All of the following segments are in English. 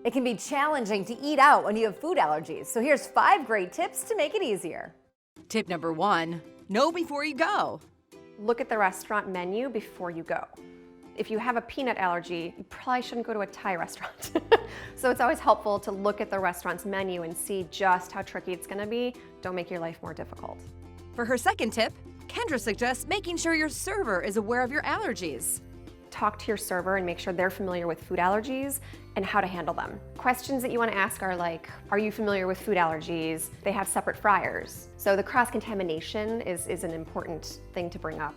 It can be challenging to eat out when you have food allergies, so here's 5 great tips to make it easier. Tip number 1, know before you go. Look at the restaurant menu before you go. If you have a peanut allergy, you probably shouldn't go to a Thai restaurant. So it's always helpful to look at the restaurant's menu and see just how tricky it's gonna be. Don't make your life more difficult. For her second tip, Kendra suggests making sure your server is aware of your allergies. Talk to your server and make sure they're familiar with food allergies and how to handle them. Questions that you want to ask are like, are you familiar with food allergies? They have separate fryers. So the cross-contamination is an important thing to bring up.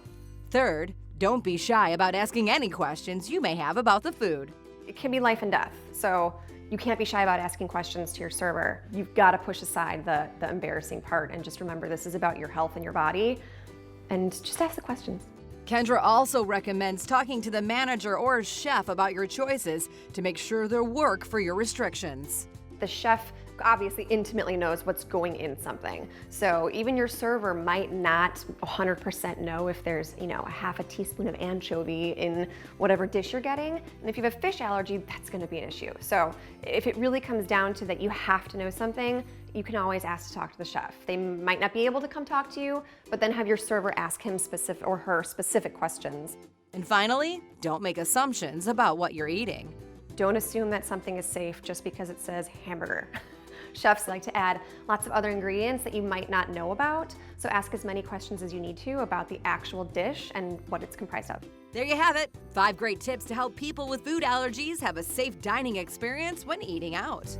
Third, don't be shy about asking any questions you may have about the food. It can be life and death, so you can't be shy about asking questions to your server. You've got to push aside the embarrassing part and just remember this is about your health and your body, and just ask the questions. Kendra also recommends talking to the manager or chef about your choices to make sure they'll work for your restrictions. The chef obviously intimately knows what's going in something. So even your server might not 100% know if there's, a half a teaspoon of anchovy in whatever dish you're getting. And if you have a fish allergy, that's gonna be an issue. So if it really comes down to that you have to know something, you can always ask to talk to the chef. They might not be able to come talk to you, but then have your server ask him specific or her specific questions. And finally, don't make assumptions about what you're eating. Don't assume that something is safe just because it says hamburger. Chefs like to add lots of other ingredients that you might not know about, so ask as many questions as you need to about the actual dish and what it's comprised of. There you have it, 5 great tips to help people with food allergies have a safe dining experience when eating out.